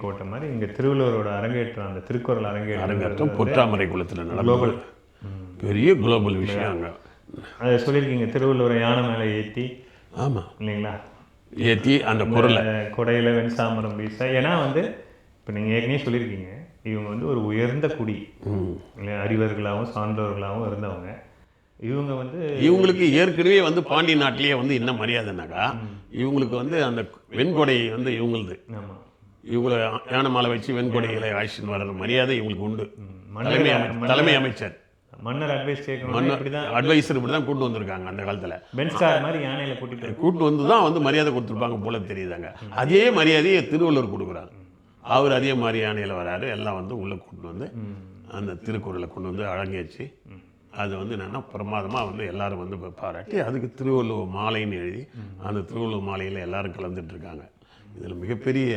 கோட்டை மாதிரி இங்கே திருவள்ளுவரோட அரங்கேற்றம், அந்த திருக்குறள் அரங்கேற்றம் பொற்றாமரை குளத்தில் குளோபல் பெரிய குளோபல் விஷயம் அங்கே. அதை சொல்லியிருக்கீங்க, திருவள்ளுவரை யானை மேலே ஏற்றி. ஆமாம் இல்லைங்களா, ஏற்றி அந்த குரலை கொடையில் வெண்சாமரம் வீச. ஏன்னா வந்து இப்போ நீங்கள் ஏற்கனவே சொல்லியிருக்கீங்க, இவங்க வந்து ஒரு உயர்ந்த குடி, அறிவர்களாகவும் சான்றோர்களாகவும் இருந்தவங்க. இவங்க வந்து இவங்களுக்கு ஏற்கனவே வந்து பாண்டி நாட்டிலேயே வந்து என்ன மரியாதைனாக்கா, இவங்களுக்கு வந்து அந்த வெண்கொடை வந்து இவங்களுது. ஆமாம், இவங்களை யானை மாலை வச்சு வெண்கொடைகளை ஆட்சின்னு வர்ற மரியாதை இவங்களுக்கு உண்டு. தலைமை அமைச்சர் மன்னர் அட்வைஸ் கேட்கணும், அட்வைசர் இப்படி தான் கூட்டு வந்திருக்காங்க அந்த காலத்தில். பென்ஸ்கார் மாதிரி யானையில் கூட்டு வந்து தான் வந்து மரியாதை கொடுத்துருப்பாங்க போல தெரியுதாங்க. அதே மரியாதையை திருவள்ளுவர் கொடுக்குறாங்க. அவர் அதே மாதிரி யானையில் வராரு, எல்லாம் வந்து உள்ளே கூட்டு வந்து அந்த திருக்குறளை கொண்டு வந்து அழங்கேச்சு. அது வந்து என்னென்னா பிரமாதமாக வந்து எல்லாரும் வந்து பாராட்டி அதுக்கு திருவள்ளுவர் மாலைன்னு எழுதி அந்த திருவள்ளுவர் மாலையில் எல்லாரும் கலந்துட்டுருக்காங்க. இதில் மிகப்பெரிய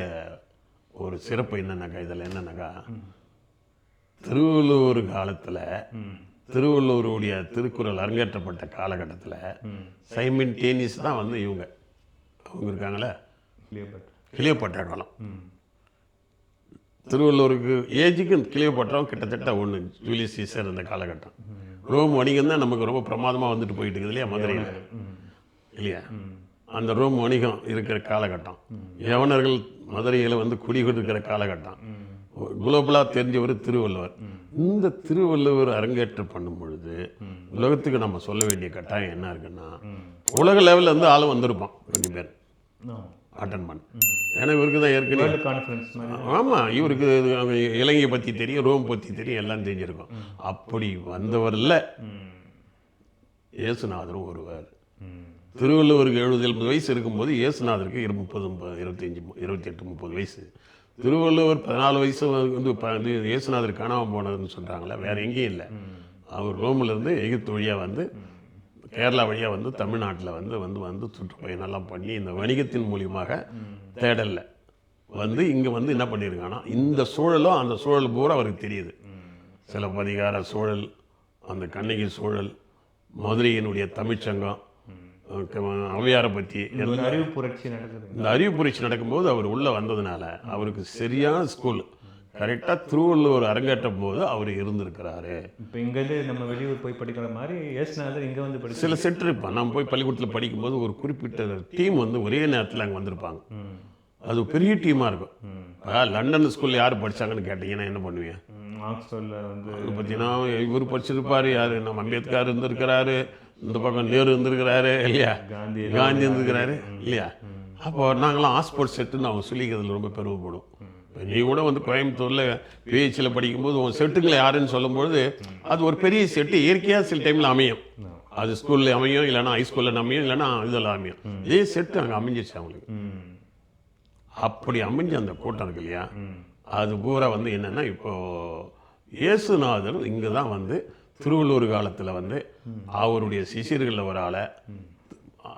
ஒரு சிறப்பு என்னன்னாக்கா, இதில் என்னன்னாக்கா, திருவள்ளுவர் காலத்தில் திருவள்ளுவருடைய திருக்குறள் அரங்கேற்றப்பட்ட காலகட்டத்தில் சைமன்டேனியஸ் தான் வந்து அவங்க இருக்காங்களே, கிளியோபாட்ரா காலம். திருவள்ளுவருக்கு ஏஜுக்கு கிளியோபாட்ராவும் கிட்டத்தட்ட ஒன்று, ஜூலியஸ் சீசர் அந்த காலகட்டம். ரோம் வணிகம் தான் நமக்கு ரொம்ப பிரமாதமாக வந்துட்டு போயிட்டு இருக்குது இல்லையா, மதுரையில் இல்லையா. அந்த ரோம் வணிகம் இருக்கிற காலகட்டம், யவனர்கள் மதுரையில் வந்து குடிகொண்டிருக்கிற காலகட்டம். குளோபலாக தெரிஞ்சவர் திருவள்ளுவர். இந்த திருவள்ளுவர் அரங்கேற்றம் பண்ணும் பொழுது உலகத்துக்கு நம்ம சொல்ல வேண்டிய கட்டாயம் என்ன இருக்குன்னா, உலக லெவலில் இருந்து ஆளும் வந்திருப்பான் கொஞ்சம் பேர் அட்டன் பண்ண. ஏன்னா இவருக்கு தான் ஏற்கனவே ஆமாம், இவருக்கு இலங்கையை பற்றி தெரியும், ரோம் பற்றி தெரியும், எல்லாம் தெரிஞ்சிருக்கும். அப்படி வந்தவரில் இயேசுநாதரும் ஒருவர். திருவள்ளுவருக்கு 70 வயசு இருக்கும்போது இயேசுநாதருக்கு 28-30 வயசு. திருவள்ளுவர் 14 வயசு வந்து இயேசுநாதர் காணாமல் போனதுன்னு சொல்கிறாங்களே, வேறு எங்கேயும் இல்லை. அவர் ரோமிலேருந்து எகிப்து வழியாக வந்து கேரளா வழியாக வந்து தமிழ்நாட்டில் வந்து சுற்றுப்பயணெல்லாம் பண்ணி இந்த வணிகத்தின் மூலியமாக தேடலில் வந்து இங்கே வந்து என்ன பண்ணியிருக்காங்கன்னா, இந்த சூழலும் அந்த சூழல் பூரா அவருக்கு தெரியுது. சிலப்பதிகார சூழல், அந்த கண்ணகி சூழல், மதுரையினுடைய தமிழ்ச்சங்கம், ஔவையாரை பற்றி இந்த அறிவு புரட்சி நடக்கும்போது அவர் உள்ளே வந்ததுனால அவருக்கு சரியான ஸ்கூல் கரெக்டாக திருவள்ளுவர் அரங்கேற்றும் போது அவர் இருந்திருக்கிறாரு. இப்போ இங்கேருந்து நம்ம வெளியூர் போய் படிக்கிற மாதிரி இயேசுநாதர் இங்கே வந்து சில சென்டர் இப்போ நம்ம போய் பள்ளிக்கூடத்தில் படிக்கும்போது ஒரு குறிப்பிட்ட டீம் வந்து ஒரே நேரத்தில் அங்கே வந்திருப்பாங்க. அது பெரிய டீமாக இருக்கும். லண்டன் ஸ்கூலில் யார் படித்தாங்கன்னு கேட்டிங்கன்னா என்ன பண்ணுவீங்க? ஆக்ஸ்ஃபோர்டில் வந்து பார்த்தீங்கன்னா இவர் படிச்சிருப்பார், யார் நம்ம அம்பேத்கர் இருந்திருக்கிறாரு, இந்த பக்கம் நேரு இருந்திருக்கிறாரு இல்லையா, காந்தி இருந்திருக்கிறாரு இல்லையா. அப்போ நாங்களாம் ஆக்ஸ்போர்ட் செட்டுன்னு அவங்க சொல்லிக்கிறதுல ரொம்ப பெருமைப்படும். நீ கூட வந்து கோயம்புத்தூரில் பிஹெச்சில் படிக்கும்போது உன் செட்டுங்களை யாருன்னு சொல்லும்பொழுது அது ஒரு பெரிய செட்டு இயற்கையாக சில டைமில் அமையும். அது ஸ்கூலில் அமையும், இல்லைனா ஹைஸ்கூலில் அமையும், இல்லைனா இதில் அமையும். இதே செட்டு அங்கே அமைஞ்சிச்சு அவங்களுக்கு. அப்படி அமைஞ்ச அந்த கூட்டம் இருக்கு இல்லையா, அது பூரா வந்து என்னென்னா, இப்போது இயேசுநாதர் இங்கே தான் வந்து திருவள்ளுவர் காலத்தில் வந்து அவருடைய சிஷியர்களில் ஒரு ஆளை,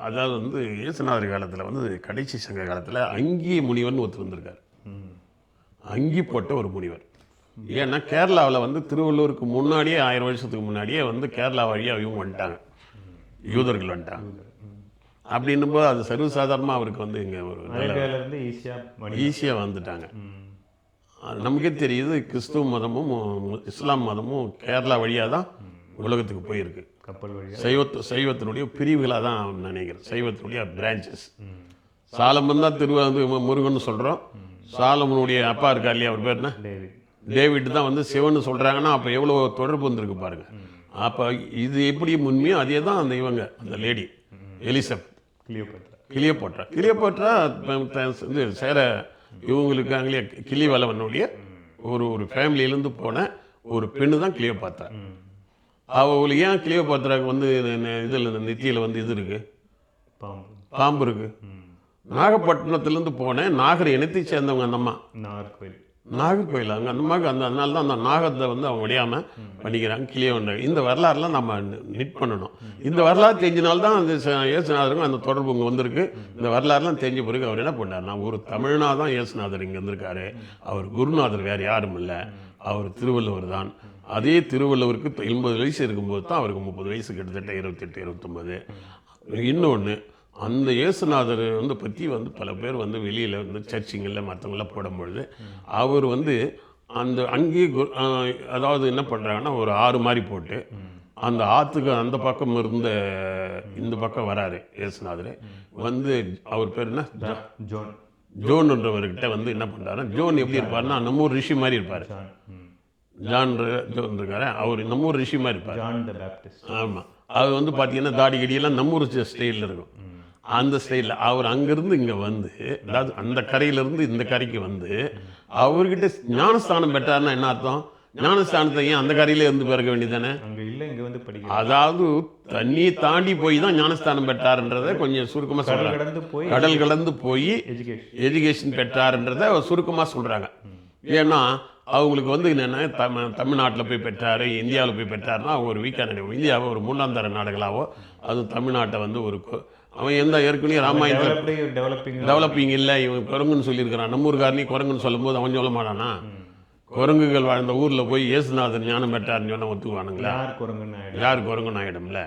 அதாவது வந்து இயேசுநாதர் காலத்தில் வந்து கடைசி சங்க காலத்தில் அங்கி முனிவர்னு ஒருத்தர் வந்திருக்கார். அங்கி போட்ட ஒரு முனிவர். ஏன்னா கேரளாவில் வந்து திருவள்ளுவருக்கு முன்னாடியே 1000 வருஷத்துக்கு முன்னாடியே வந்து கேரளா வழியாக இவங்க வந்துட்டாங்க, யூதர்கள் வந்துட்டாங்க. அப்படின்னும் போது அது சர்வசாதாரணமாக அவருக்கு வந்து இங்கே ஒரு ஈஸியாக வந்துட்டாங்க. நமக்கே தெரியுது, கிறிஸ்துவ மதமும் இஸ்லாம் மதமும் கேரளா வழியாக தான் உலகத்துக்கு போயிருக்கு. கப்பல் வழியாக சைவத்தினுடைய பிரிவுகளாக தான் நினைக்கிறேன், சைவத்தினுடைய பிரான்ச்சஸ். சாலமன் தான் முருகன் சொல்கிறோம். சாலமனுடைய அப்பா இருக்கா இல்லையா, அவர் பேர் என்ன, டேவிட் தான் வந்து சிவன் சொல்கிறாங்கன்னா அப்போ எவ்வளோ தொடர்பு வந்திருக்கு பாருங்க. அப்போ இது எப்படி உண்மையோ அதே தான் அந்த இவங்க அந்த லேடி எலிசபெத் கிளியோபாட்ரா இது சேர இவங்களுக்காங்களே கிளிவளவனுடைய ஒரு ஃபேமிலியிலேருந்து போன ஒரு பெண்ணு தான் கிளியோபாட்ரா. அவங்களுக்கு ஏன் கிளியோபாட்ராவுக்கு வந்து இதில் நெத்தியில் வந்து இது இருக்குது, பாம்பு இருக்குது. நாகப்பட்டினத்துலேருந்து போனேன், நாகர் இனத்தை சேர்ந்தவங்க அந்த அம்மா, நாகர்கோயில் அங்கே அந்த அம்மாவுக்கு அதனால தான் அந்த நாகத்தை வந்து அவங்க விடையாமல் பண்ணிக்கிறாங்க கிளியோன்ற. இந்த வரலாறுலாம் நம்ம நிட் பண்ணணும். இந்த வரலாறு தெரிஞ்சினால்தான் அந்த இயேசுநாதருக்கும் அந்த தொடர்பு இங்கே வந்திருக்கு. இந்த வரலாறுலாம் தெரிஞ்ச பிறகு அவர் என்ன பண்ணார், நான் ஒரு தமிழ்னா தான் இயேசுநாதர் இங்கே வந்திருக்காரு, அவர் குருநாதர் வேறு யாரும் இல்லை, அவர் திருவள்ளுவர் தான். அதே திருவள்ளுவருக்கு 80 வயசு இருக்கும்போது தான் அவருக்கு 30 வயசு, கிட்டத்தட்ட 28-29. இன்னொன்று அந்த இயேசுநாதர் வந்து பற்றி வந்து பல பேர் வந்து வெளியில் வந்து சர்ச்சுங்களில் மற்றவங்களாம் போடும்பொழுது அவர் வந்து அந்த அங்கேயே அதாவது என்ன பண்ணுறாங்கன்னா ஒரு ஆறு மாதிரி போட்டு அந்த ஆற்றுக்கு அந்த பக்கம் இருந்த இந்த பக்கம் வராரு இயேசுநாதர் வந்து அவர் பேர் என்ன ஜோன் ஜோன்ன்றவர்கிட்ட வந்து என்ன பண்ணுறாரு, ஜோன் எப்படி இருப்பாருன்னா நம்ம ஊர் ரிஷி மாதிரி இருப்பார். ஜோன் இருக்காரு, அவர் நம்ம ஊர் ரிஷி மாதிரி இருப்பார். ஆமாம், அது வந்து பார்த்தீங்கன்னா தாடி கடியெல்லாம் நம்ம ஊர் ஸ்டைலில் இருக்கும். அந்த ஸ்டைலில் அவர் அங்கேருந்து இங்கே வந்து, அதாவது அந்த கரையிலேருந்து இந்த கரைக்கு வந்து அவர்கிட்ட ஞானஸ்தானம் பெற்றாருன்னா என்ன அர்த்தம்? ஞானஸ்தானத்தை ஏன் அந்த கரையிலே இருந்து பிறக்க வேண்டியதானே? அதாவது தண்ணியை தாண்டி போய் தான் ஞானஸ்தானம் பெற்றாருன்றதை கொஞ்சம் சுருக்கமாக சொல்கிறாங்க. கடல் கடந்து போய் எஜுகேஷன் பெற்றாருன்றதை சுருக்கமாக சொல்கிறாங்க. ஏன்னா அவங்களுக்கு வந்து என்னென்ன தமிழ்நாட்டில் போய் பெற்றாரு, இந்தியாவில் போய் பெற்றாருன்னா அவங்க ஒரு வீக்காக நினைவு. இந்தியாவை ஒரு மூணாம் தர நாடுகளாவோ, அதுவும் தமிழ்நாட்டை வந்து ஒரு அவன் எந்த ஏற்கனவே ராமாயணத்தில் டெவலப்பிங் இல்லை, இவன் குரங்குன்னு சொல்லியிருக்கிறான். நம்ம ஊருக்காரனே குரங்குன்னு சொல்லும் போது அவன் சொல்ல மாட்டானா? குரங்குகள் வாழ்ந்த ஊரில் போய் இயேசுநாதர் ஞானம் பெற்றாருன்னு சொன்னால் ஒத்துக்குவானுங்களா? யார் குரங்குன்னு ஆகிடும்ல.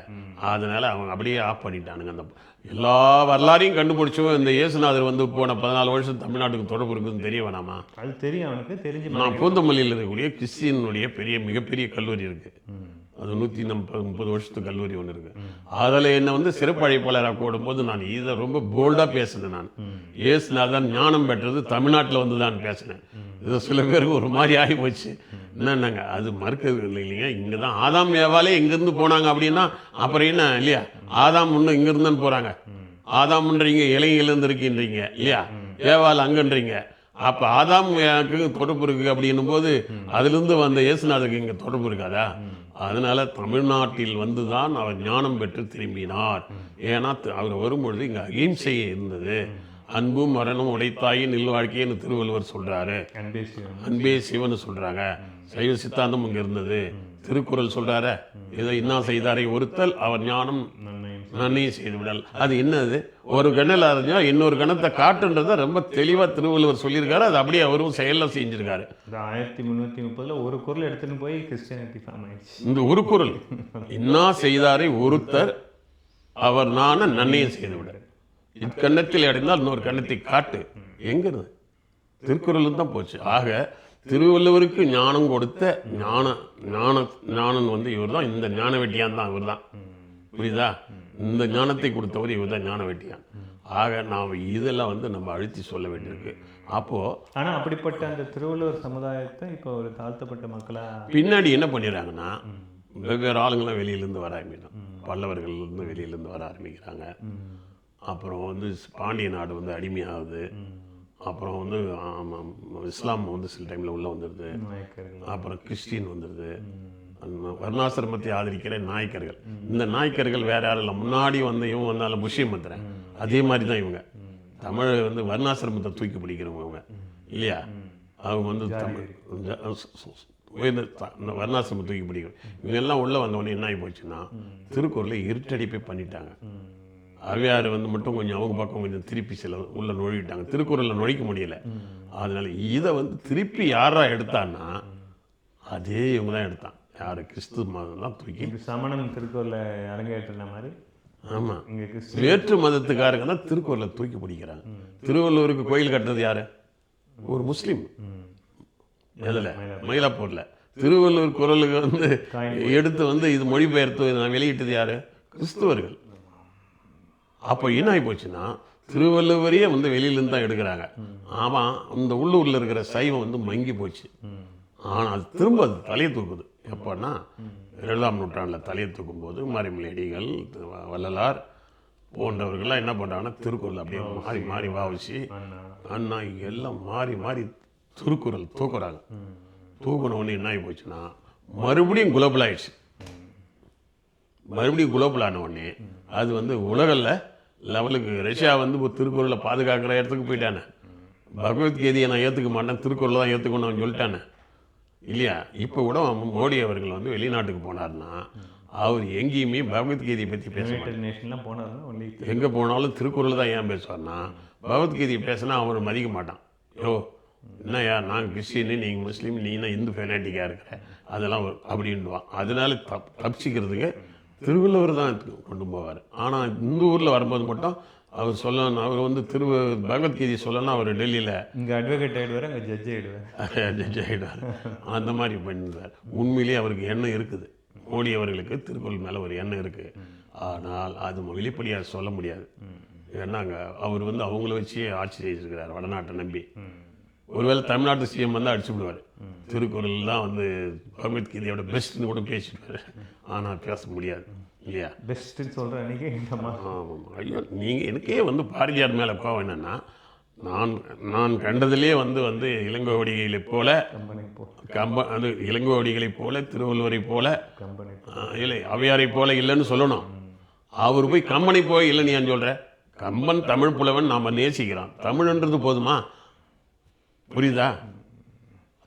அதனால அவங்க அப்படியே ஆஃப் பண்ணிட்டானுங்க. அந்த எல்லா வரலாறையும் கண்டுபிடிச்சவன் இந்த இயேசுநாதர் வந்து போன 14 வருஷம் தமிழ்நாட்டுக்கு தொடர்பு இருக்குதுன்னு தெரிய வேணாமா? அது தெரியும் அவனுக்கு. தெரிஞ்சு நான் பூந்தமல்லியில் இருக்கக்கூடிய கிறிஸ்டியனுடைய மிகப்பெரிய கல்லூரி இருக்குது. அது 130 வருஷத்துக்கு கல்லூரி ஒன்று இருக்குது. அதில் என்னை வந்து சிறப்பு அழைப்பாளராக போடும்போது நான் இதை ரொம்ப போல்டாக பேசினேன். நான் இயேசுநாதர் ஞானம் பெற்றது தமிழ்நாட்டில் வந்து தான் பேசினேன். இது சில பேருக்கு ஒரு மாதிரி ஆகி போச்சு. என்னன்னாங்க, அது மறுக்கிறது இல்லை இல்லைங்க. இங்கே தான் ஆதாம் ஏவாலே இங்கேருந்து போனாங்க அப்படின்னா அப்புறம் என்ன இல்லையா? ஆதாம் இன்னும் இங்கேருந்து தான் போகிறாங்க. ஆதாம்ன்றீங்க, இலையிலேருந்து இருக்கின்றீங்க இல்லையா? ஏவால் அங்கன்றீங்க. அப்போ ஆதாம் தொடர்பு இருக்குது அப்படின்னும் போது அதுலேருந்து வந்த இயேசுநாதருக்கு இங்கே தொடர்பு இருக்காதா? அதனால தமிழ்நாட்டில் வந்து தான் அவர் ஞானம் பெற்று திரும்பினார். ஏன்னா அவர் வரும்பொழுது இங்கே அகிம்சையே இருந்தது. அன்பும் மரணம் உடைத்தாயின் இல்வாழ்க்கைன்னு திருவள்ளுவர் சொல்றாரு. அன்பே சிவன் சொல்றாங்க. சைவ சித்தாந்தம் இங்க இருந்தது. திருக்குறள் சொல்றாரு, இதை இன்னா செய்தாரை ஒருத்தல் அவர் ஞானம் நன்மையும் செய்து விடல். அது என்னது? ஒரு கண்ணில் அறிஞ்சா இன்னொரு கணத்தை காட்டுன்றதை ரொம்ப தெளிவா திருவள்ளுவர் சொல்லியிருக்காரு. அது அப்படியே அவரும் செயல செஞ்சிருக்காரு. 1330 ஒரு குறள் எடுத்துன்னு போய் கிறிஸ்டியானிட்டி ஃபார்ம் ஆயிடுச்சு. இந்த ஒரு குறள், இன்னா செய்தாரை ஒருத்தர் அவர் நான நன்மையும் செய்து விட, இக்கண்ணத்தில் அடைந்தால் இன்னொரு கண்ணத்தை காட்டு. எங்கிறது? திருக்குறள் தான் போச்சு. ஆக திருவள்ளுவருக்கு ஞானம் கொடுத்த ஞானன் வந்து இவர் தான். இந்த ஞான வெட்டியான் தான் இவர் தான். புரியுதா? இந்த ஞானத்தை கொடுத்தவர் இவர் தான் ஞான வெட்டியான். ஆக நாம் இதெல்லாம் வந்து நம்ம அழுத்தி சொல்ல வேண்டியிருக்கு. அப்போது ஆனால் அப்படிப்பட்ட அந்த திருவள்ளுவர் சமுதாயத்தை இப்போ ஒரு தாழ்த்தப்பட்ட மக்களாக பின்னாடி என்ன பண்ணிடுறாங்கன்னா, வெவ்வேறு ஆளுங்களாம் வெளியிலேருந்து வர ஆரம்பிக்கணும். பல்லவர்கள்லேருந்து வெளியிலேருந்து வர ஆரம்பிக்கிறாங்க. அப்புறம் வந்து பாண்டிய நாடு வந்து அடிமையாகுது. அப்புறம் வந்து இஸ்லாம் வந்து சில டைமில் உள்ளே வந்துடுது. அப்புறம் கிறிஸ்டின் வந்துடுது. வர்ணாசிரமத்தை ஆதரிக்கிற நாயக்கர்கள். இந்த நாயக்கர்கள் வேற யாரும் இல்லை, முன்னாடி வந்து இவங்க வந்தாலும் முஸ்லீம் மந்திரன் அதே மாதிரி தான் இவங்க. தமிழ் வந்து வர்ணாசிரமத்தை தூக்கி பிடிக்கிறவங்க இவங்க இல்லையா? அவங்க வந்து வர்ணாசிரமத்தை தூக்கி பிடிக்கிறோம். இவங்க எல்லாம் உள்ளே வந்தவொடனே என்ன ஆகி போச்சுன்னா, திருக்குறளை இருட்டடிப்பை பண்ணிட்டாங்க. அவையார் வந்து மட்டும் கொஞ்சம் அவங்க பக்கம் கொஞ்சம் திருப்பி சில உள்ள நுழைவிட்டாங்க. திருக்குறளில் நுழைக்க முடியல. அதனால இதை வந்து திருப்பி யாரா எடுத்தான்னா அதே இவங்க தான் எடுத்தான். யார்? கிறிஸ்துவ மதம் தான் தூக்கி சமணம் திருக்குறளை அரங்கேற்றின மாதிரி. ஆமாம், வேற்று மதத்துக்காரங்க தான் திருக்குறளை தூக்கி பிடிக்கிறாங்க. திருவள்ளுவருக்கு கோயில் கட்டுறது யாரு? ஒரு முஸ்லீம். எதில்? மயிலாப்பூரில். திருவள்ளுவர் குறளுக்கு வந்து எடுத்து வந்து இது மொழிபெயர்த்து நான் வெளியிட்டது யாரு? கிறிஸ்துவர்கள். அப்போ என்ன ஆகி போச்சுன்னா, திருவள்ளுவரையே வந்து வெளியிலேருந்து தான் எடுக்கிறாங்க. ஆமாம், இந்த உள்ளூரில் இருக்கிற சைவம் வந்து மங்கி போச்சு. ஆனால் அது திரும்ப அது தலையை தூக்குது. எப்போன்னா 7ஆம் நூற்றாண்டில் தலையை தூக்கும்போது மறைமலையடிகள், வள்ளலார் போன்றவர்கள்லாம் என்ன பண்ணுறாங்கன்னா, திருக்குறள் அப்படியே மாறி மாறி வாவிச்சு அண்ணா எல்லாம் மாறி மாறி திருக்குறள் தூக்குறாங்க. தூக்குனவுடனே என்ன ஆகி போச்சுன்னா, மறுபடியும் குளோபல் ஆயிடுச்சு. மறுபடியும் குளோபல் ஆன உடனே அது வந்து உலகில் லெவலுக்கு ரஷ்யா வந்து இப்போ திருக்குறளை பாதுகாக்கிற இடத்துக்கு போயிட்டானே. பகவத்கீதையை நான் ஏற்றுக்க மாட்டேன், திருக்குறளை தான் ஏற்றுக்கணும் அவன் சொல்லிட்டானே இல்லையா? இப்போ கூட மோடி அவர்கள் வந்து வெளிநாட்டுக்கு போனார்னா அவர் எங்கேயுமே பகவத்கீதையை பற்றி பேச மாட்டார். எங்கே போனாலும் திருக்குறள் தான் ஏன் பேசுவார்னா, பகவத்கீதையை பேசினா அவர் மதிக்க மாட்டான். யோ என்னையா, நான் கிறிஸ்டின்னு, நீங்கள் முஸ்லீம், நீ என்ன இந்து ஃபெனாட்டிக்காக இருக்கிற, அதெல்லாம் அப்படின்வான். அதனால தப்பிச்சிக்கிறதுக்கு திருவள்ளுவர் தான் கொண்டு போவார். ஆனால் இந்த ஊரில் வரும்போது மட்டும் அவர் சொல்லணும், அவர் வந்து பகவத்கீதை சொல்லணும், அவர் டெல்லியில் இங்கே அட்வொகேட் ஆகிடுவார், அங்கே ஜட்ஜ் ஆகிடுவார், ஜட்ஜ் ஆகிடுவார். அந்த மாதிரி பண்ணிடுவார். உண்மையிலேயே அவருக்கு எண்ணம் இருக்குது. மோடி அவர்களுக்கு திருக்குறள் மேலே ஒரு எண்ணம் இருக்குது. ஆனால் அது வெளிப்படையாக சொல்ல முடியாது. ஏன்னாங்க அவர் வந்து அவங்கள வச்சே ஆட்சி செய்திருக்கிறார் வடநாட்டை நம்பி. ஒருவேளை தமிழ்நாட்டு சிஎம் வந்து அடிச்சு விடுவார். திருக்குறள் தான் வந்து பகவத்கீதையோட பெஸ்ட்னு கூட பேசிடுவார். ஆனால் பேச முடியாது இல்லையா? பெஸ்ட்டுன்னு சொல்கிற அன்றைக்கி ஆமாம். ஐயோ, நீங்கள் எனக்கே வந்து பாரதியார் மேலே கோவம் என்னென்னா, நான் கண்டதிலே வந்து இளங்கோவடிகளைப் போல அது இளங்கோவடிகளைப் போல திருவள்ளுவரை போல இல்லை அவையாரை போல இல்லைன்னு சொல்லணும். அவர் போய் கம்பனை போய் இல்லைன்னு ஏன் சொல்கிற? கம்பன் தமிழ் புலவன், நாம் நேசிக்கிறான். தமிழ்ன்றது போதுமா? புரியுதா?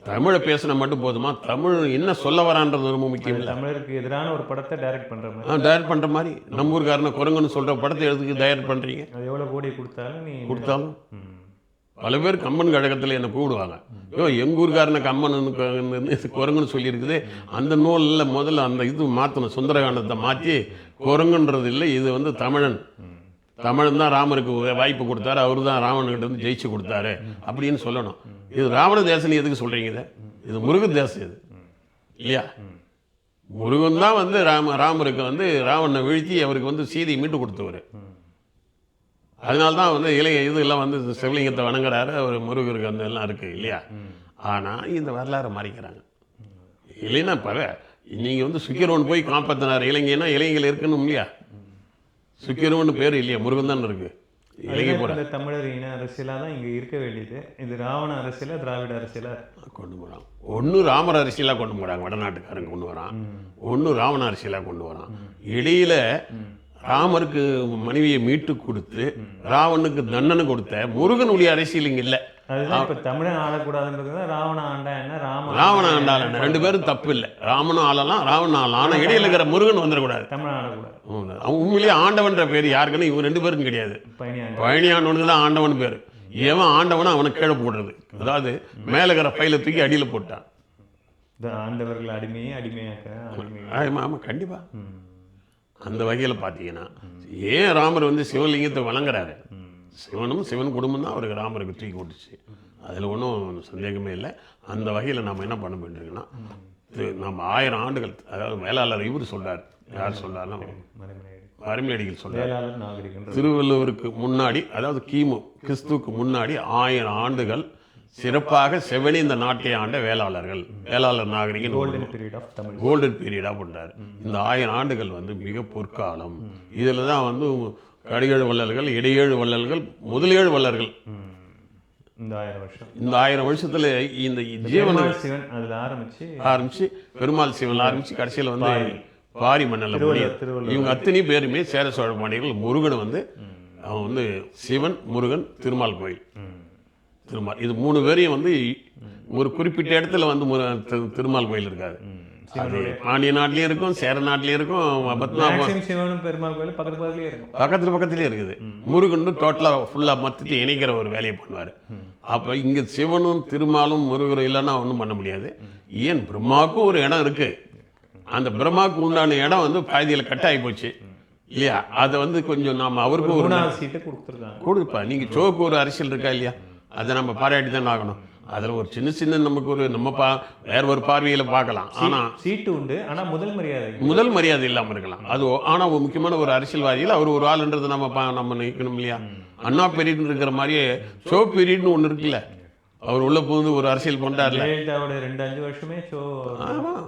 தமிழை பேசினா மட்டும் போதுமா? தமிழ் என்ன சொல்ல வரான்றது ரொம்ப முக்கியம் இல்லை. தமிழருக்கு எதிரான ஒரு படத்தை டைரக்ட் பண்ணுற மாதிரி நம்ம ஊருக்காரனை குரங்குன்னு சொல்கிற படத்தை எதுக்கு டைரக்ட் பண்ணுறீங்க? அது எவ்வளோ கோடி கொடுத்தாலும் பல பேர் கம்பன் கழகத்தில் என்னை கூப்பிடுவாங்க. எங்கள் ஊருக்காரனை கம்பன் குரங்குன்னு சொல்லியிருக்குது. அந்த நூலில் முதல்ல அந்த இது மாற்றணும், சுந்தரகாண்டத்தை மாற்றி குரங்குன்றது இல்லை, இது வந்து தமிழன், தமிழன் தான் ராமருக்கு வாய்ப்பு கொடுத்தாரு, அவரு தான் ராவணன்கிட்ட வந்து ஜெயிச்சு கொடுத்தாரு அப்படின்னு சொல்லணும். இது ராவண தேசம் எதுக்கு சொல்கிறீங்க? இது முருகன் தேசம் இது இல்லையா? முருகன் தான் வந்து ராமருக்கு வந்து ராவணனை வீழ்த்தி அவருக்கு வந்து சீதையை மீட்டு கொடுத்தவர். அதனால்தான் வந்து இதெல்லாம் வந்து சிவலிங்கத்தை வணங்குறாரு அவர், முருகருக்கு அந்த எல்லாம் இருக்குது இல்லையா? ஆனால் இந்த வரலாறை மறைக்கிறாங்க இல்லைன்னா. இப்போ நீங்கள் வந்து சுக்கிரவன் போய் காப்பாற்றினார் இலங்கைன்னா இலங்கையில் இருக்கணும் இல்லையா? சுக்கிரவன் பேர் இல்லையா, முருகன் தான் இருக்குது. இலங்கை போகிற தமிழர் இன அரசியலாக தான் இங்கே இருக்க வேண்டியது. இது ராவண அரசியலாக திராவிட அரசியலாக கொண்டு போகிறான். ஒன்று ராமர் அரசியலாக கொண்டு போகிறாங்க வடநாட்டுக்காரங்க கொண்டு வரான், ஒன்று ராவண அரசியலாக கொண்டு வரான். இடையில ராமருக்கு மனைவியை மீட்டு கொடுத்து ராவனுக்கு தண்டனை கொடுத்த முருகனுடைய அரசியல் இங்கே இல்லை. அதுதான் இப்போ தமிழன் ஆளக்கூடாதுன்றது. ராவண ஆண்டா என்ன, ராவண ஆண்டாள் என்ன, ரெண்டு பேரும் தப்பு இல்லை. ராமனும் ஆளலாம், ராவணன் ஆளலாம். ஆனால் இடையில இருக்கிற முருகன் வந்துடக்கூடாது, தமிழன் ஆளக்கூடாது. அவன் உண்மையிலேயே ஆண்டவன்ற பேர் யாருக்குன்னு இவங்க ரெண்டு பேருக்கும் கிடையாது. பழனியாண்டவனுக்கு தான் ஆண்டவன் பேர். ஏவன் ஆண்டவனை அவனை கீழே போடுறது, அதாவது மேலே இருக்கிற பையில தூக்கி அடியில் போட்டான். ஆண்டவர்கள் அடிமையாக்க. ஆமாம், கண்டிப்பாக. அந்த வகையில் பார்த்தீங்கன்னா ஏன் ராமர் வந்து சிவலிங்கத்தை வணங்குறாரு? சிவன் குடும்பம் தான் அவருக்கு ராமருக்கு தூக்கி விட்டுச்சு. அதில் ஒன்றும் சந்தேகமே இல்லை. அந்த வகையில் நம்ம என்ன பண்ண வேண்டியிருக்குன்னா, நம்ம 1000 ஆண்டுகள், அதாவது மேலாளர் இவர் சொல்கிறார், யார் சொல்கிறாருன்னா மறைமலையடிகள் சொல்கிறார், திருவள்ளுவருக்கு முன்னாடி, அதாவது கிறிஸ்துவுக்கு முன்னாடி 1000 ஆண்டுகள் சிறப்பாக செவனி இந்த நாட்டை ஆண்ட வேளாளர் நாகரிகம் கோல்டன் பீரியடாக பண்ணுறாரு. இந்த 1000 ஆண்டுகள் வந்து மிக பொற்காலம். இதில் தான் வந்து கடிகேழு வள்ளல்கள், இடையேழு வள்ளல்கள், முதலேழு வள்ளல்கள். இந்த 1000 வருஷத்துல இந்த ஜீவன ஆரம்பிச்சு பெருமாள் சிவன் ஆரம்பிச்சு கடைசியில் வந்து பாரி மன்னல இவங்க அத்தனை பேருமே சேர சோழ பாண்டியர்கள். முருகன் வந்து அவன் வந்து சிவன், முருகன், திருமால் கோயில், திருமால், இது 3 பேரையும் வந்து ஒரு குறிப்பிட்ட இடத்துல வந்து திருமால் கோயில் இருக்காது. அது பாண்டிய நாட்டிலையும் இருக்கும், சேர நாட்டிலையும் இருக்கும், பக்கத்துலேயே இருக்குது. முருகன் டோட்டலாக ஃபுல்லாக மொத்தத்தை இணைக்கிற ஒரு வேலையை பண்ணுவார். அப்போ இங்கே சிவனும் திருமாலும் முருகரும் இல்லைன்னா ஒன்றும் பண்ண முடியாது. ஏன் பிரம்மாவுக்கும் ஒரு இடம் இருக்குது, அந்த பிரம்மாவுக்கு உண்டான இடம் வந்து பாதியில் கட்டாகி போச்சு இல்லையா? அதை வந்து கொஞ்சம் நாம் அவருக்கும் ஒரு சீட்டை கொடுப்பா. நீங்கள் சோக்கு ஒரு அரசியல் இருக்கா இல்லையா, அதை நம்ம பாராட்டி தான் ஆகணும். அதில் ஒரு சின்ன நமக்கு ஒரு வேற ஒரு பார்வையில் பார்க்கலாம். ஆனால் சீட்டு உண்டு, ஆனால் முதல் மரியாதை இல்லாமல் இருக்கலாம். அது ஆனால் ஒரு முக்கியமான ஒரு அரசியல்வாதியில் அவர் ஒரு ஆளுன்றது நம்ம நினைக்கணும் இல்லையா? அண்ணா பீரியட்னு இருக்கிற மாதிரியே ஷோ பீரியட்னு ஒன்று இருக்குல்ல, அவர் உள்ள போது ஒரு அரசியல் பண்ணுறாருல. 2-5 வருஷமே ஷோ. ஆமாம்,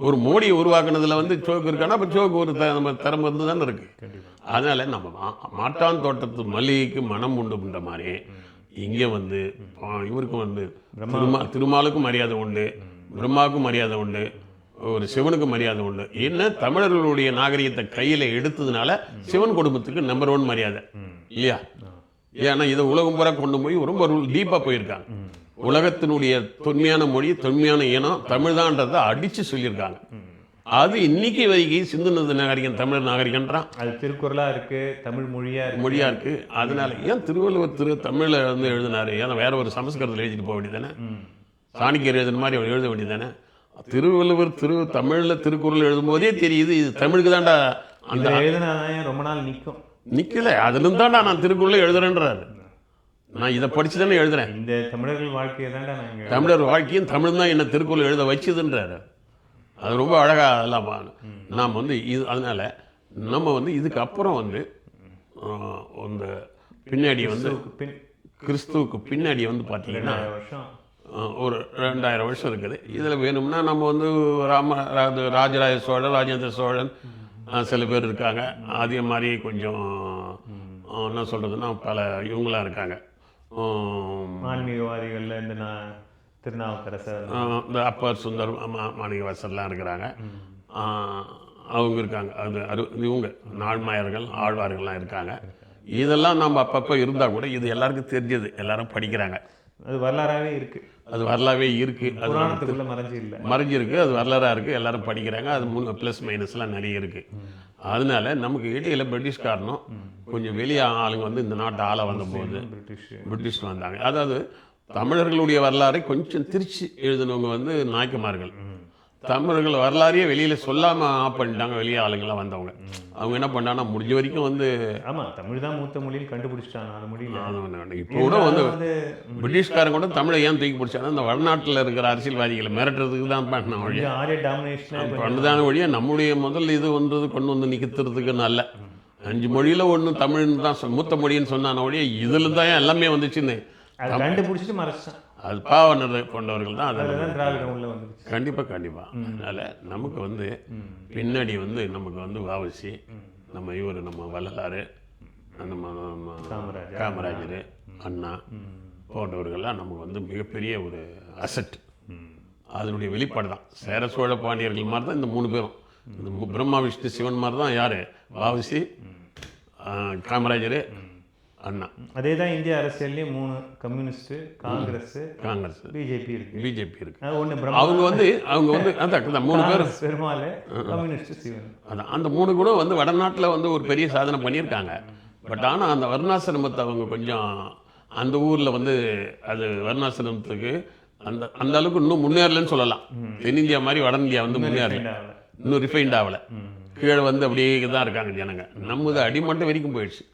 ஒரு மோடியை உருவாக்குனதுல வந்து சோக்கு இருக்கானா, அப்போ சோக்கு ஒரு நம்ம திறமை வந்து தானே இருக்கு. அதனால நம்ம மாட்டான் தோட்டத்து மல்லிகைக்கு மனம் உண்டுன்ற மாதிரி இங்கே வந்து இவருக்கும் வந்து திருமாலுக்கும் மரியாதை உண்டு, பிரம்மாவுக்கும் மரியாதை உண்டு, ஒரு சிவனுக்கும் மரியாதை உண்டு. என்ன தமிழர்களுடைய நாகரிகத்தை கையில் எடுத்ததுனால சிவன் குடும்பத்துக்கு நம்பர் 1 மரியாதை இல்லையா? ஏன்னா இதை உலகம் பூரா கொண்டு போய் ரொம்ப டீப்பாக போயிருக்காங்க. உலகத்தினுடைய தொன்மையான மொழி, தொன்மையான இனம் தமிழ் தான்றதை அடித்து சொல்லியிருக்காங்க. அது இன்னைக்கு வரைக்கும் சிந்து நாகரிகம் தமிழர் நாகரிகன்றான். அது திருக்குறளா இருக்கு, தமிழ் மொழியா இருக்கு. அதனால ஏன் திருவள்ளுவர் தமிழ்ல வந்து எழுதினாரு? ஏன்னா வேற ஒரு சமஸ்கிருதத்தில் எழுதிட்டு போக வேண்டியதானே, சாணிக்கியர் எழுதுன மாதிரி அவர் எழுத வேண்டியதானே. திருவள்ளுவர் தமிழ்ல திருக்குறள் எழுதும் போதே தெரியுது இது தமிழுக்கு தான்டா. அந்த எழுதினாதான் ரொம்ப நாள் நிற்கும். நிற்கல. அதுலேருந்து தான் நான் திருக்குறளை எழுதுறேன்றாரு. நான் இதை படித்து தானே எழுதுறேன். இந்த தமிழர்கள் வாழ்க்கையை தான்டா நாங்கள் தமிழர் வாழ்க்கையும் தமிழ் தான் என்ன திருக்குறள் எழுத வச்சுதுன்றாரு. அது ரொம்ப அழகாக அதெல்லாம் நாம் வந்து இது அதனால் நம்ம வந்து இதுக்கு அப்புறம் வந்து அந்த பின்னாடி வந்து கிறிஸ்துவுக்கு பின்னாடி வந்து பார்த்தீங்கன்னா ஒரு 2000 வருஷம் இருக்குது. இதில் வேணும்னா நம்ம வந்து ராஜராஜ சோழன், ராஜேந்திர சோழன், சில பேர் இருக்காங்க. அதே மாதிரி கொஞ்சம் என்ன சொல்கிறதுன்னா பல இவங்களாம் இருக்காங்க. ஆன்மீகவாதிகளில் இந்த திருநாவுக்கரசர், இந்த அப்பர் சுந்தர் மாணிக்கவாசர்லாம் இருக்கிறாங்க. அவங்க இருக்காங்க. அது இவங்க நாள்மாயர்கள், ஆழ்வார்கள்லாம் இருக்காங்க. இதெல்லாம் நம்ம அப்பப்போ இருந்தால் கூட இது எல்லாருக்கும் தெரிஞ்சது, எல்லாரும் படிக்கிறாங்க. அது வரலாறாகவே இருக்குது. அது வரலாவே இருக்குது. அது புராணத்துக்குள்ள மறைஞ்சிருக்கு. அது வரலாறாக இருக்குது, எல்லாரும் படிக்கிறாங்க. அது ப்ளஸ் மைனஸ்லாம் நிறைய இருக்குது. அதனால நமக்கு இடையில் பிரிட்டிஷ்காரனும் கொஞ்சம் வெளியே ஆளுங்க வந்து இந்த நாட்டை ஆள வந்தபோது பிரிட்டிஷ் வந்தாங்க. அதாவது தமிழர்களுடைய வரலாறை கொஞ்சம் திரிச்சு எழுதினவங்க வந்து நாயக்கமார்கள். தமிழர்கள் வரலாறையே வெளியில் சொல்லாமல் ஆஃப் பண்ணிட்டாங்க. வெளியே ஆளுங்களாம் வந்தவங்க. அவங்க என்ன பண்ணாங்கன்னா முடிஞ்ச வரைக்கும் வந்து ஆமாம் தமிழ் தான் மூத்த மொழின்னு கண்டுபிடிச்சிட்டாங்க. அது முடியல. இப்போ கூட வந்து பிரிட்டிஷ்காரங்க கூட தமிழை ஏன் தூக்கி பிடிச்சாங்க, இந்த வடநாட்டில் இருக்கிற அரசியல்வாதிகளை மிரட்டுறதுக்கு தான் பண்ண வழியா ஆரிய டாமினேஷன் பண்ணதான வழியா நம்முடைய முதல் இது வந்தது கொண்டு வந்து நிற்கிறதுக்கு நல்ல 5 மொழியில் ஒன்று தமிழ்னு தான் மூத்த மொழின்னு சொன்னான வழியா இதில் தான் எல்லாமே வந்துச்சுன்னு கண்டுபிடிச்சிட்டு மறைச்சான். அது பாவனர் கொண்டவர்கள் தான் அதில் திராவிடம் உள்ள வந்து கண்டிப்பாக. அதனால் நமக்கு வந்து பின்னாடி வந்து நமக்கு வந்து வாவசி நம்ம இவர் நம்ம வள்ளலாறு, நம்ம காமராஜர், அண்ணா போன்றவர்கள்லாம் நமக்கு வந்து மிகப்பெரிய ஒரு அசட். அதனுடைய வெளிப்பாடு தான் சேர சோழ பாண்டியர்கள் மாதிரி தான் இந்த 3 பேரும். இந்த பிரம்மா விஷ்ணு சிவன் மாதிரி தான் யார், வாவசி, காமராஜர், அண்ணா. அதே தான் இந்திய அரசியல்லையும் 3 கம்யூனிஸ்ட், காங்கிரஸ், பிஜேபி இருக்கு. அவங்க வந்து அந்த 3 பேர் பெருமாள், கம்யூனிஸ்ட், சிவன். அதான் அந்த 3 கூட வந்து வடநாட்டில் வந்து ஒரு பெரிய சாதனை பண்ணியிருக்காங்க. பட் ஆனால் அந்த வர்ணாசிரமத்தை அவங்க கொஞ்சம் அந்த ஊரில் வந்து அது வர்ணாசிரமத்துக்கு அந்த அளவுக்கு இன்னும் முன்னேறலன்னு சொல்லலாம். தென்னிந்தியா மாதிரி வட இந்தியா வந்து முன்னேறல, இன்னும் ரிஃபைண்ட் ஆகலை. கீழே வந்து அப்படியே தான் இருக்காங்க ஜனங்க. நம்மது அடிமட்டம் வரைக்கும் போயிடுச்சு.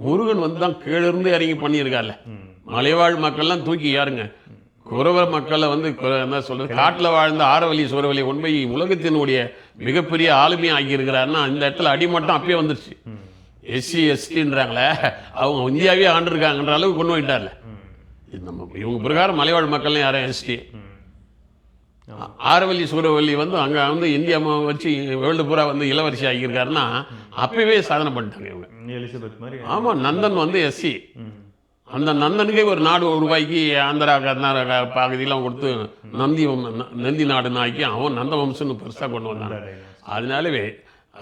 முருகன் வந்து தான் கீழிருந்து இறங்கி பண்ணியிருக்காருல்ல. மலைவாழ் மக்கள்லாம் தூக்கி யாருங்க குறவ மக்களை வந்து என்ன சொல்கிறது, காட்டில் வாழ்ந்த ஆரவழி சோரவழி உண்மை உலகத்தினுடைய மிகப்பெரிய ஆளுமையாக ஆகியிருக்கிறாருன்னா இந்த இடத்துல அடிமட்டம் அப்பயே வந்துருச்சு. எஸ்சி எஸ்டின்றாங்களே அவங்க இந்தியாவே ஆண்டிருக்காங்கன்ற அளவுக்கு கொண்டு போயிட்டார்ல. இது நம்ம இவங்க பிரகாரம் மலைவாழ் மக்கள்லாம் யாரும் எஸ்டி. ஆரவல்லி சூரவல்லி வந்து அங்கே வந்து இந்தியா வச்சு வேர்ல்டு பூரா வந்து இளவரசி ஆகியிருக்காருன்னா அப்பவே சாதனை பண்ணிட்டாங்க இவங்க. ஆமாம், நந்தன் வந்து எஸ்சி. அந்த நந்தனுக்கே ஒரு நாடு உருவாக்கி ஆந்திரா கர்நாடகா பகுதியெல்லாம் கொடுத்து நந்தி நாடுன்னு ஆக்கி அவன் நந்த வம்சம்னு பெருசாக கொண்டு வந்தாங்க. அதனாலவே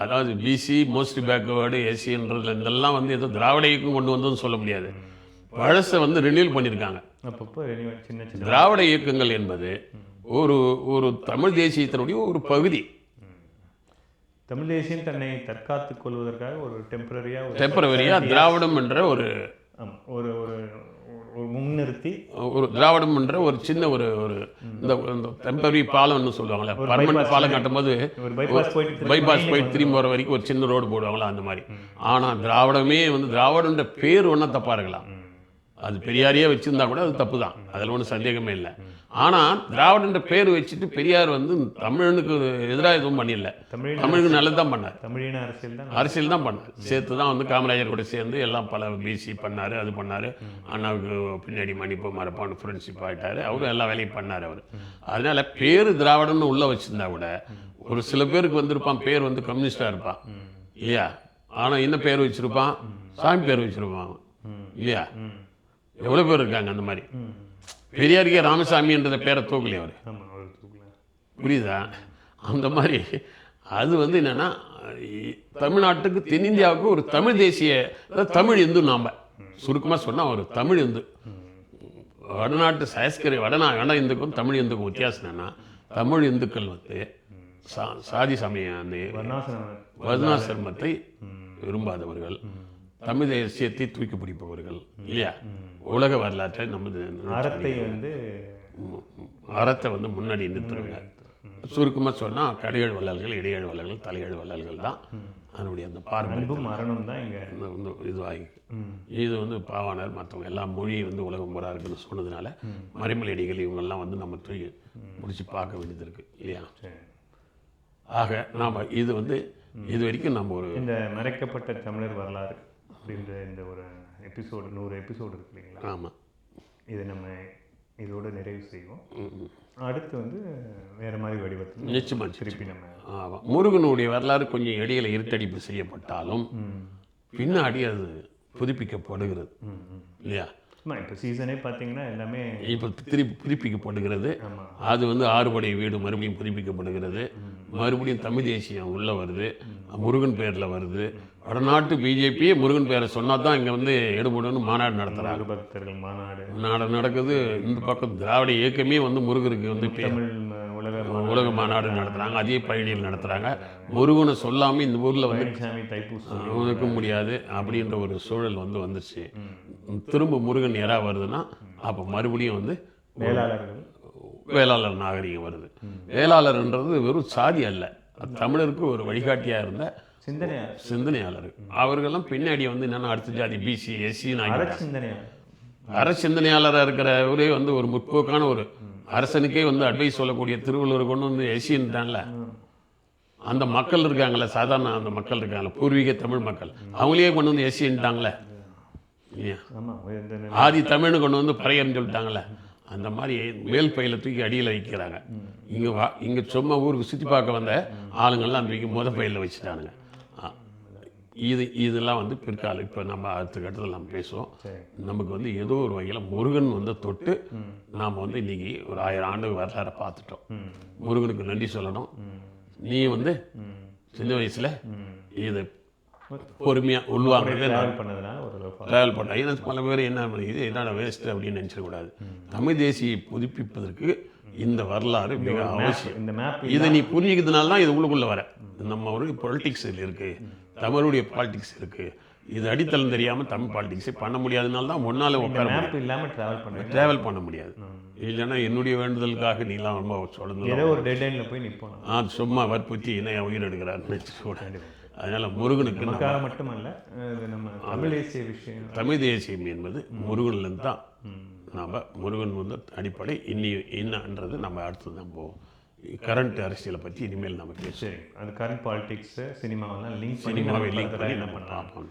அதாவது பிசி மோஸ்ட் பேக்வேர்டு எஸ்சின்றது இதெல்லாம் வந்து ஏதோ திராவிட இயக்கம் கொண்டு வந்ததுன்னு சொல்ல முடியாது. பழசை வந்து ரினியூல் பண்ணியிருக்காங்க. திராவிட இயக்கங்கள் என்பது ஒரு தமிழ் தேசியத்தினுடைய ஒரு பகுதி. தமிழ் தேசியம் தன்னை தற்காத்துக் கொள்வதற்காக ஒரு டெம்பரரியா திராவிடம் என்ற ஒரு முன்னிறுத்தி ஒரு திராவிடம் என்ற ஒரு சின்ன ஒரு இந்த டெம்பரரி பாலம்னு சொல்லுவாங்களே, பர்மனன்ட் பாலம் கட்டும்போது பைபாஸ் போயிட்டு திரும்பி வர வரைக்கும் ஒரு சின்ன ரோடு போடுவாங்களா அந்த மாதிரி. ஆனால் திராவிடமே வந்து திராவிடன்ற பேர் ஒன்றா தப்பாக இருக்கலாம். அது பெரியாரையே வச்சுருந்தா கூட அது தப்பு தான், அதில் ஒன்றும் சந்தேகமே இல்லை. ஆனால் திராவிடன்ற பேர் வச்சுட்டு பெரியார் வந்து தமிழனுக்கு எதிராக எதுவும் பண்ணிடல, தமிழுக்கு நல்லது தான் பண்ணார். தமிழின அரசியல் தான் பண்ணார். சேர்த்து தான் வந்து காமராஜர் கூட சேர்ந்து எல்லாம் பல பிசி பண்ணார், அது பண்ணார். அண்ணாவுக்கு பின்னாடி மன்னிப்பு மறப்பான்னு ஃப்ரெண்ட்ஷிப் ஆகிட்டார். அவரும் எல்லா வேலையும் பண்ணார் அவர். அதனால் பேர் திராவிடன்னு உள்ளே வச்சுருந்தா கூட ஒரு சில பேருக்கு வந்திருப்பான் பேர் வந்து கம்யூனிஸ்டாக இருப்பான் இல்லையா. ஆனால் என்ன பேர் வச்சுருப்பான், சாமி பேர் வச்சுருப்பான் இல்லையா. எவ்வளோ பேர் இருக்காங்க அந்த மாதிரி. பெரியாருக்கே ராமசாமின்ற பேரை தூக்கலையே அவர், புரியுதா. அந்த மாதிரி அது வந்து என்னென்னா தமிழ்நாட்டுக்கு தென்னிந்தியாவுக்கு ஒரு தமிழ் தேசிய தமிழ் இந்து நாம் சுருக்கமாக சொன்னால் ஒரு தமிழ் இந்து. வடநாட்டு சயஸ்கரி வட இந்துக்கும் தமிழ் இந்துக்கும் வித்தியாசம் என்னென்னா தமிழ் இந்துக்கள் வந்து சாதி சமய அந்த வர்ணாசிரமத்தை விரும்பாதவர்கள், தமிழ் தேசியத்தை தூக்கி பிடிப்பவர்கள் இல்லையா. உலக வரலாற்றை நமது அறத்தை வந்து முன்னாடி நிறுத்துறவங்க. சுருக்கமாக சொன்னால் கடையேழு வள்ளல்கள், இடையேழு வள்ளல்கள், தலையேழு வள்ளல்கள் தான் அதனுடைய அந்த பாரம்பரியம் மரணம் தான் இங்கே வந்து இதுவாகி. இது வந்து பாவாணர் மற்றவங்க எல்லா மொழி வந்து உலகம் பூரா இருக்குன்னு சொன்னதுனால மறைமலையடிகள் இவங்கெல்லாம் வந்து நம்ம தூக்கி முடிச்சு பார்க்க வேண்டியது இருக்குது இல்லையா. ஆக நாம் இது வந்து இது வரைக்கும் நம்ம ஒரு இந்த மறைக்கப்பட்ட தமிழர் வரலாறு அப்படின்ற இந்த ஒரு எபிசோடு 100 எபிசோடு இருக்கு இல்லைங்களா. ஆமாம், இதை நம்ம இதோடு நிறைவு செய்வோம். அடுத்து வந்து வேறு மாதிரி வடிவத்தில் நிச்சயமாக திருப்பி நம்ம ஆமாம். முருகனுடைய வரலாறு கொஞ்சம் இடையில இருட்டடிப்பு செய்யப்பட்டாலும் பின்னாடி அது புதுப்பிக்கப்படுகிறது இல்லையா. இப்போ சீசனே பார்த்தீங்கன்னா எல்லாமே இப்போ புதுப்பிக்கப்படுகிறது. அது வந்து ஆறுபடை வீடு மறுபடியும் புதுப்பிக்கப்படுகிறது. மறுபடியும் தமிழ் தேசியம் உள்ளே வருது, முருகன் பேரில் வருது. வடநாட்டு பிஜேபியே முருகன் பேரை சொன்னால் தான் இங்கே வந்து எடுபடுன்னு மாநாடு நடத்துகிறாங்க. பக்தர்கள் மாநாடு நடக்குது. இந்த பக்கம் திராவிட இயக்கமே வந்து முருகருக்கு வந்து உலக மாநாடு நடத்துகிறாங்க. அதே பழனியில் நடத்துகிறாங்க. முருகனை சொல்லாமல் இந்த ஊரில் வந்து தைப்பூசம் இருக்க முடியாது அப்படின்ற ஒரு சூழல் வந்து வந்துச்சு. திரும்ப முருகன் யாராக வருதுன்னா அப்போ மறுபடியும் வந்து வேளாளர் நாகரிகம் வருது. வேளாளர்ன்றது வெறும் சாதி அல்ல, தமிழருக்கு ஒரு வழிகாட்டியாக இருந்த சிந்தனையாளர். அவர்களெல்லாம் பின்னாடி வந்து என்னென்ன அடுத்த ஜாதி பிசி எஸ்சின்னு அரசிந்தனையாளராக இருக்கிறவரே வந்து ஒரு முற்போக்கான ஒரு அரசனுக்கே வந்து அட்வைஸ் சொல்லக்கூடிய திருவள்ளுவர் கொண்டு வந்து எஸ்சின்ட்டான்ல. அந்த மக்கள் இருக்காங்களே, சாதாரண அந்த மக்கள் இருக்காங்களே, பூர்வீக தமிழ் மக்கள், அவங்களே கொண்டு வந்து எஸ்சின்ட்டாங்களே. ஆதி தமிழ்னு கொண்டு வந்து பறையர்னு சொல்லிட்டாங்களே. அந்த மாதிரி மேல் பையில தூக்கி அடியில் வைக்கிறாங்க. இங்கே சும்மா ஊருக்கு சுற்றி பார்க்க வந்த ஆளுங்கள்லாம் தூக்கி பையில் வச்சுட்டானுங்க. இதெல்லாம் வந்து பிற்காலம் இப்போ நம்ம அடுத்த கட்டத்தில் நம்ம பேசுவோம். நமக்கு வந்து ஏதோ ஒரு வகையில் முருகன் வந்து தொட்டு நாம் வந்து இன்றைக்கி ஒரு 1000 ஆண்டு வரலாறை பார்த்துட்டோம். முருகனுக்கு நன்றி சொல்லணும். நீ வந்து சின்ன வயசில் இதை பொறுமையாக உள்வாங்கிறது ட்ராவல் பண்ண. ஏன்னா பல பேர் என்ன இது என்னோட வேஸ்ட்டு அப்படின்னு நினச்சிடக்கூடாது. தமிழ் தேசியை புதுப்பிப்பதற்கு இந்த வரலாறு மிக அவசியம். இதை நீ புரிஞ்சுக்கிறதுனால தான் இது உள்ளுக்குள்ளே வர. நம்ம ஒரு பொலிட்டிக்ஸ் இருக்குது, தமிழுடைய பாலிடிக்ஸ் இருக்குது. இது அடித்தளம் தெரியாமல் தமிழ் பாலிடிக்ஸே பண்ண முடியாதனால தான் ஒன்றால் உட்கார இல்லாமல் ட்ராவல் பண்ண முடியாது. இல்லைன்னா என்னுடைய வேண்டுதலுக்காக நீலாம் ரொம்ப சொல்லுங்க ஒரு டெட்லைனில் போய் நிற்போம். சும்மா வற்புறுத்தி என்ன உயிர் எடுக்கிறான்னு வச்சுக்கூடாது. அதனால் முருகனுக்கு மட்டுமல்ல, நம்ம தமிழ் தேசிய விஷயம், தமிழ் தேசியம் என்பது முருகன்லேருந்து தான். நாம் முருகன் வந்து அடிப்படை என்னன்றது நம்ம அடுத்தது நம்ம கரண்ட் அரசியலை பற்றி இனிமேல் நம்ம பேசுவோம். அது கரண்ட் பாலிடிக்ஸ் சினிமாவை லிங்க் பண்ணி என்ன பண்ணலாம்.